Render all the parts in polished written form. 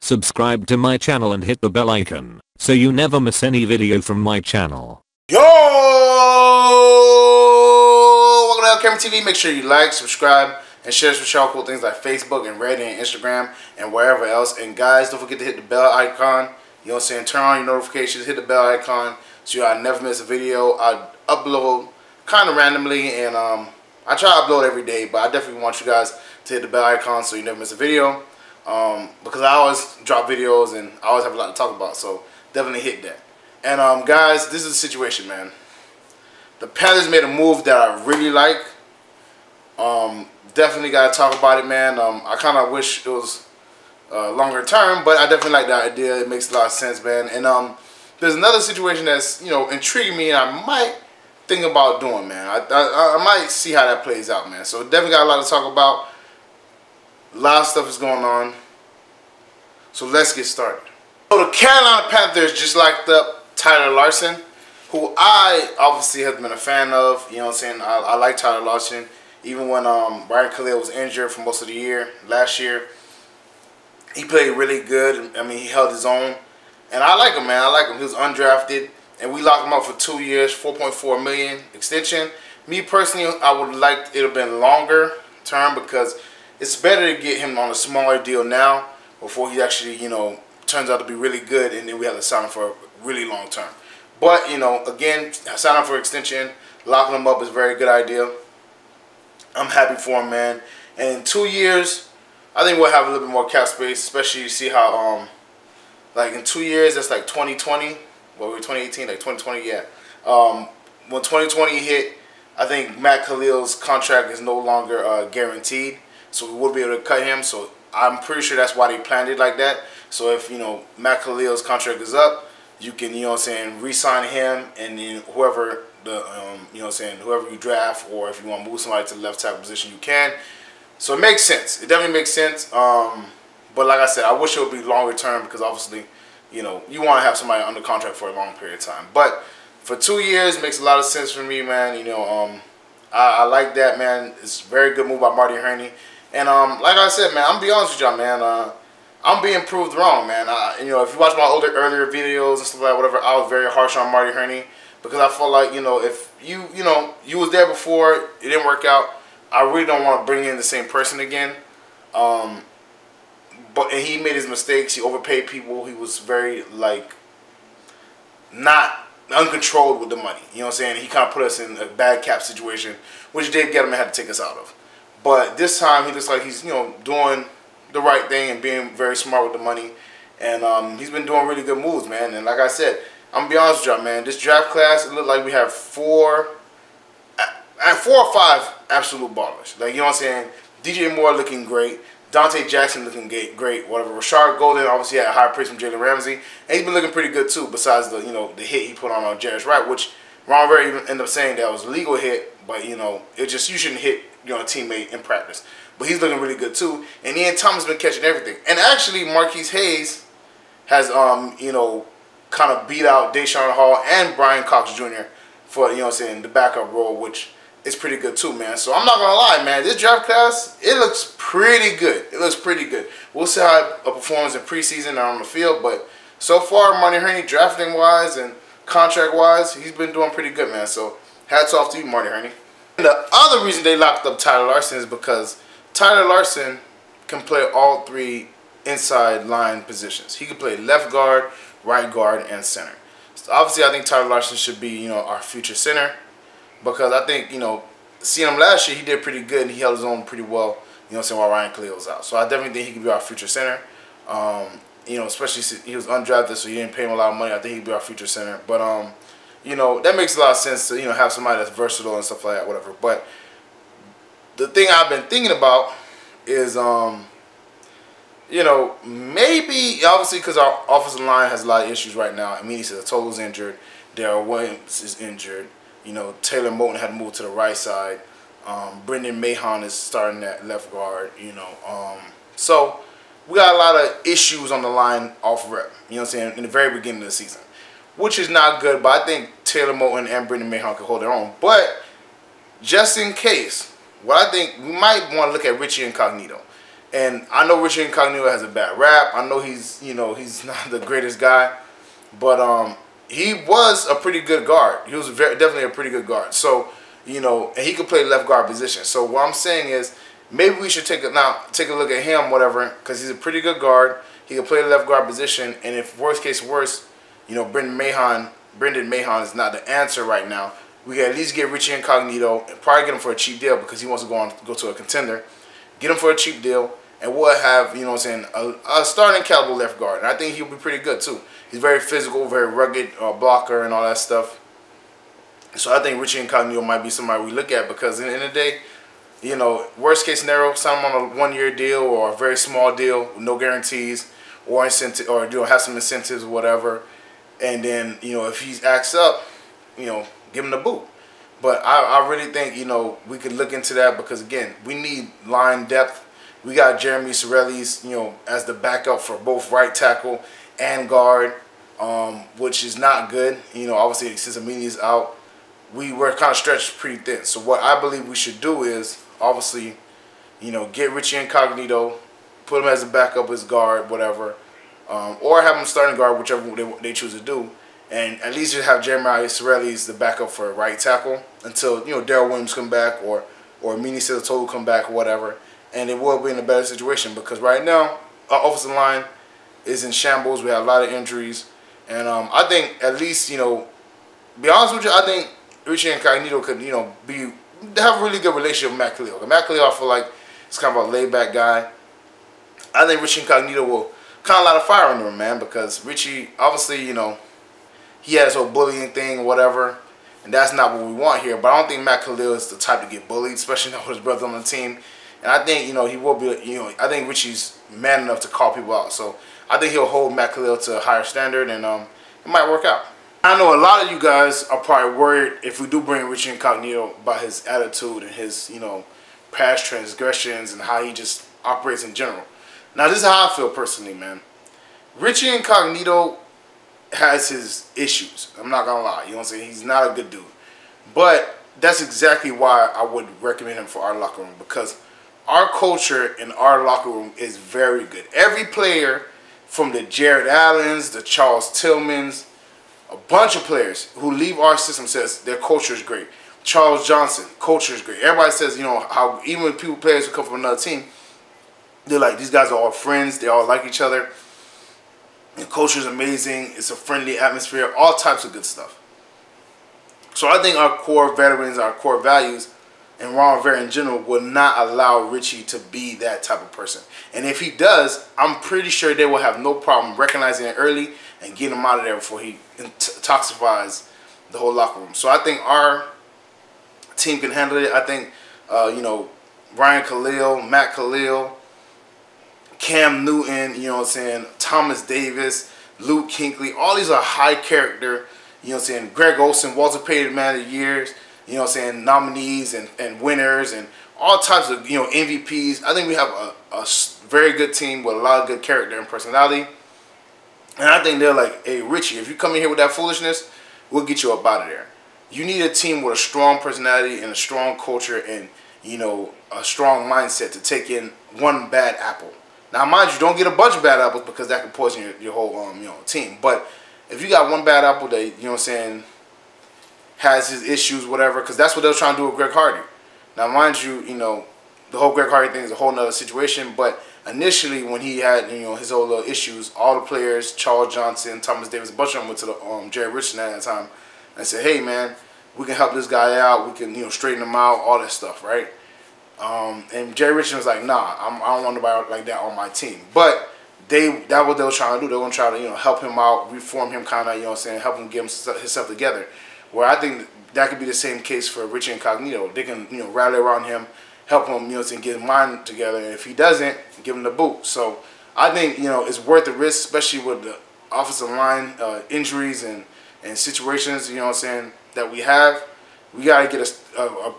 Subscribe to my channel and hit the bell icon so you never miss any video from my channel. Yo! Welcome to LCameraTV. Make sure you like, subscribe, and share this with y'all cool things like Facebook and Reddit and Instagram and wherever else. And guys, don't forget to hit the bell icon. You know what I'm saying? Turn on your notifications, hit the bell icon so y'all never miss a video. I upload kind of randomly, and I try to upload every day, but I definitely want you guys to hit the bell icon so you never miss a video. Because I always drop videos and I always have a lot to talk about, so definitely hit that. And guys, this is the situation, man. The Panthers made a move that I really like. Definitely gotta talk about it, man. I kind of wish it was longer term, but I definitely like the idea. It makes a lot of sense, man. And there's another situation that's, you know, intriguing me, and I might think about doing, man. I might see how that plays out, man. So definitely got a lot to talk about. A lot of stuff is going on. So let's get started. So the Carolina Panthers just locked up Tyler Larsen, who I obviously have been a fan of. You know what I'm saying? I like Tyler Larsen. Even when Ryan Kalil was injured for most of the year, last year, he played really good. I mean, he held his own. And I like him, man. I like him. He was undrafted. And we locked him up for 2 years, $4.4 million extension. Me personally, I would like it to have been longer term, because it's better to get him on a smaller deal now before he actually, you know, turns out to be really good, and then we have to sign him for a really long term. But, you know, again, sign him for extension, locking him up is a very good idea. I'm happy for him, man. And in 2 years, I think we'll have a little bit more cap space, especially you see how, like in 2 years, that's like 2020. Well, we're 2018, like 2020, yeah. When 2020 hit, I think Matt Kalil's contract is no longer guaranteed. So we will be able to cut him. So I'm pretty sure that's why they planned it like that. So if, you know, Matt Kalil's contract is up, you can, you know what I'm saying, re-sign him, and then whoever the, you know what I'm saying, whoever you draft, or if you want to move somebody to the left tackle position, you can. So it makes sense. It definitely makes sense. But like I said, I wish it would be longer term, because obviously, you know, you want to have somebody under contract for a long period of time. But for 2 years, it makes a lot of sense for me, man. You know, I like that, man. It's a very good move by Marty Hurney. And like I said, man, I'm gonna be honest with y'all, man. I'm being proved wrong, man. You know, if you watch my earlier videos and stuff like that, whatever, I was very harsh on Marty Hurney, because I felt like, you know, if you was there before, it didn't work out, I really don't want to bring in the same person again. And he made his mistakes. He overpaid people. He was very, like, not uncontrolled with the money. You know what I'm saying? He kind of put us in a bad cap situation, which Dave Gettleman had to take us out of. But this time, he looks like he's, you know, doing the right thing and being very smart with the money. And he's been doing really good moves, man. And like I said, I'm going to be honest with y'all, man. This draft class, it looked like we have four or five absolute ballers. Like, you know what I'm saying? DJ Moore looking great. Dante Jackson looking great. Whatever. Rashard Golden obviously had a high praise from Jalen Ramsey. And he's been looking pretty good, too, besides the, you know, the hit he put on Jarris Wright, which Ron Rivera even ended up saying that was a legal hit. But, you know, it just, you shouldn't hit your teammate in practice. But he's looking really good too. And Ian Thomas has been catching everything. And actually, Marquise Hayes has, you know, kind of beat out Deshaun Hall and Brian Cox Jr. for, you know what I'm saying, the backup role, which is pretty good too, man. So I'm not going to lie, man. This draft class, it looks pretty good. It looks pretty good. We'll see how it performs in preseason and on the field. But so far, Marty Hurney, drafting-wise and contract-wise, he's been doing pretty good, man. So hats off to you, Marty Hurney. And the other reason they locked up Tyler Larsen is because Tyler Larsen can play all three inside line positions. He can play left guard, right guard, and center. So obviously, I think Tyler Larsen should be, you know, our future center, because I think, you know, seeing him last year, he did pretty good and he held his own pretty well, you know what I'm saying, while Ryan Kalil was out. So I definitely think he could be our future center. You know, especially since he was undrafted, so you didn't pay him a lot of money. I think he'd be our future center. But you know, that makes a lot of sense to, you know, have somebody that's versatile and stuff like that, whatever. But the thing I've been thinking about is, you know, maybe, obviously, because our offensive line has a lot of issues right now. I mean, he says Total's injured, Darrell Williams is injured, you know, Taylor Moton had to move to the right side, Brendan Mahon is starting at left guard, you know. So we got a lot of issues on the line off rep, you know what I'm saying, in the very beginning of the season, which is not good. But I think Taylor Moton and Brendan Mahon can hold their own. But just in case, what I think, we might want to look at Richie Incognito. And I know Richie Incognito has a bad rap. I know he's, you know, he's not the greatest guy, but he was a pretty good guard. He was definitely a pretty good guard. So, you know, and he could play left guard position. So what I'm saying is, maybe we should take a look at him, whatever, because he's a pretty good guard. He can play the left guard position, and if worst case worst, you know, Brendan Mahon is not the answer right now. We can at least get Richie Incognito and probably get him for a cheap deal because he wants to go to a contender. Get him for a cheap deal, and we'll have, you know what I'm saying, a starting caliber left guard. And I think he'll be pretty good too. He's very physical, very rugged blocker and all that stuff. So I think Richie Incognito might be somebody we look at because at the end of the day, you know, worst case scenario, sign him on a 1-year deal or a very small deal with no guarantees or incentive, or you know, have some incentives or whatever. And then, you know, if he acts up, you know, give him the boot. But I really think, you know, we could look into that because, again, we need line depth. We got Jeremy Sorelli's, you know, as the backup for both right tackle and guard, which is not good. You know, obviously, since Amini's out, we were kind of stretched pretty thin. So what I believe we should do is, obviously, you know, get Richie Incognito, put him as a backup as guard, whatever, or have him starting guard, whichever they choose to do. And at least just have Jeremiah Sorelli's the backup for right tackle until, you know, Darrell Williams come back or Mini Silatogu come back or whatever. And it will be in a better situation because right now our offensive line is in shambles. We have a lot of injuries. And I think at least, you know, be honest with you, I think Richie Incognito could, you know, have a really good relationship with Matt Kalil. Matt Kalil, I feel like, is kind of a laid-back guy. I think Richie Incognito will kind of light a fire under him, man, because Richie, obviously, you know, he has a whole bullying thing or whatever, and that's not what we want here. But I don't think Matt Kalil is the type to get bullied, especially not with his brother on the team. And I think, you know, he will be, you know, I think Richie's man enough to call people out. So I think he'll hold Matt Kalil to a higher standard, and it might work out. I know a lot of you guys are probably worried if we do bring Richie Incognito about his attitude and his, you know, past transgressions and how he just operates in general. Now, this is how I feel personally, man. Richie Incognito has his issues. I'm not gonna lie. You know what I'm saying? He's not a good dude. But that's exactly why I would recommend him for our locker room, because our culture in our locker room is very good. Every player, from the Jared Allens, the Charles Tillmans, a bunch of players who leave our system says their culture is great. Charles Johnson, culture is great. Everybody says, you know, how even when players who come from another team, they're like, these guys are all friends. They all like each other. The culture is amazing. It's a friendly atmosphere. All types of good stuff. So I think our core veterans, our core values, and Ron Rivera in general will not allow Richie to be that type of person. And if he does, I'm pretty sure they will have no problem recognizing it early and getting him out of there before he intoxifies the whole locker room. So I think our team can handle it. I think, you know, Ryan Kalil, Matt Kalil, Cam Newton, you know what I'm saying, Thomas Davis, Luke Kuechly, all these are high character, you know what I'm saying, Greg Olsen, Walter Payton Man of the Years, you know what I'm saying, nominees and winners and all types of, you know, MVPs. I think we have a very good team with a lot of good character and personality. And I think they're like, hey, Richie, if you come in here with that foolishness, we'll get you up out of there. You need a team with a strong personality and a strong culture and, you know, a strong mindset to take in one bad apple. Now, mind you, don't get a bunch of bad apples because that can poison your whole, you know, team. But if you got one bad apple that, you know what I'm saying, has his issues, whatever, because that's what they're trying to do with Greg Hardy. Now, mind you, you know, the whole Greg Hardy thing is a whole nother situation. But initially, when he had, you know, his old little issues, all the players, Charles Johnson, Thomas Davis, a bunch of them went to the Jerry Richardson at that time and said, hey, man, we can help this guy out. We can, you know, straighten him out, all that stuff, right? And Jerry Richardson was like, nah, I don't want nobody like that on my team. But that's what they were trying to do. They were going to try to, you know, help him out, reform him kind of, you know what I'm saying, help him get himself together. Where I think that could be the same case for Richie Incognito. They can, you know, rally around him, help him, you know what I'm saying, get his mind together. And if he doesn't, give him the boot. So I think, you know, it's worth the risk, especially with the offensive line injuries and situations, you know what I'm saying, that we have. We got to get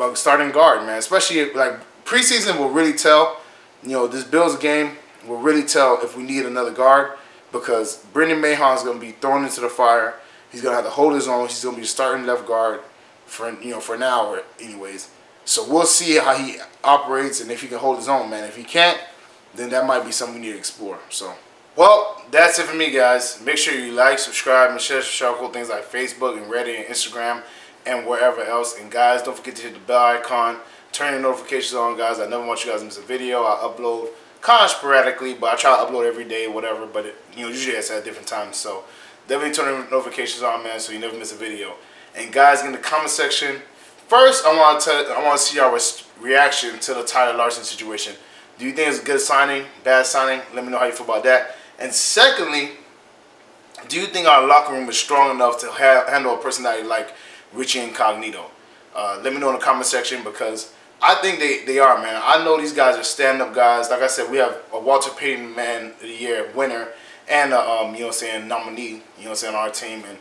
a starting guard, man. Especially if, like, preseason will really tell. You know, this Bills game will really tell if we need another guard, because Brendan Mahon is going to be thrown into the fire. He's going to have to hold his own. He's going to be starting left guard for, you know, for an hour anyways. So we'll see how he operates and if he can hold his own, man. If he can't, then that might be something we need to explore. So, well, that's it for me, guys. Make sure you like, subscribe, and share cool things like Facebook and Reddit and Instagram and wherever else. And guys, don't forget to hit the bell icon, turn your notifications on, guys. I never want you guys to miss a video. I upload kind of sporadically, but I try to upload every day, whatever. But usually it's at different times. So definitely turn the notifications on, man, so you never miss a video. And guys, in the comment section, first I want to see our reaction to the Tyler Larsen situation. Do you think it's a good signing, bad signing? Let me know how you feel about that. And secondly, do you think our locker room is strong enough to handle a personality like Richie Incognito? Let me know in the comment section, because I think they are, man. I know these guys are stand-up guys. Like I said, we have a Walter Payton Man of the Year winner and a, nominee, on our team. And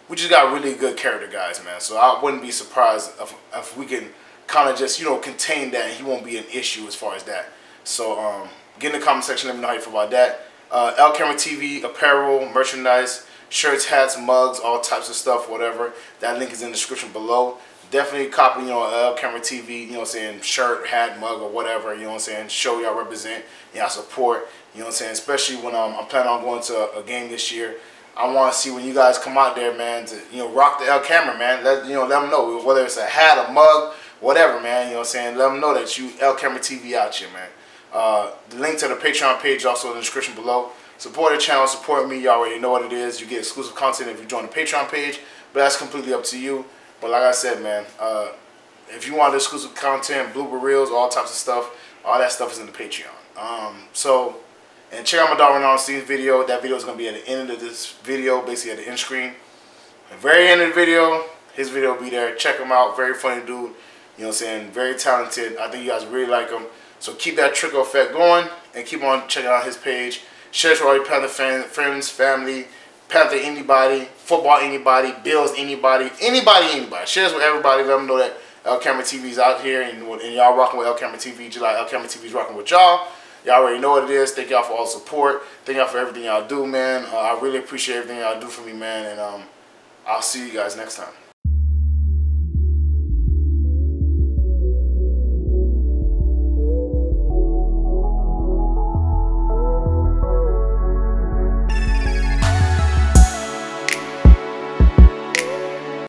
we just got really good character guys, man. So I wouldn't be surprised if we can kind of just, contain that, and he won't be an issue as far as that. So get in the comment section, let me know how you feel about that. LCameraTV, apparel, merchandise, shirts, hats, mugs, all types of stuff, whatever. That link is in the description below. Definitely copy, LCameraTV, shirt, hat, mug, or whatever, show y'all represent, y'all support, especially when I'm planning on going to a game this year. I want to see when you guys come out there, man, to, rock the L Camera, man. Let them know, whether it's a hat, a mug, whatever, man, let them know that you LCameraTV out here, man. The link to the Patreon page also in the description below. Support the channel, support me. You already know what it is. You get exclusive content if you join the Patreon page, but that's completely up to you. But like I said, man, if you want exclusive content, blooper reels, all types of stuff, all that stuff is in the Patreon. And check out my dog Renan's video. That video is going to be at the end of this video, basically at the end screen. At the very end of the video, his video will be there. Check him out. Very funny dude. Very talented. I think you guys really like him. So keep that trickle effect going and keep on checking out his page. Share it with all your Panther friends, family, Panther anybody, football anybody, Bills anybody. Share it with everybody. Let them know that LCameraTV is out here, and y'all rocking with LCameraTV just like LCameraTV is rocking with y'all. Y'all already know what it is. Thank y'all for all the support. Thank y'all for everything y'all do, man. I really appreciate everything y'all do for me, man. And I'll see you guys next time.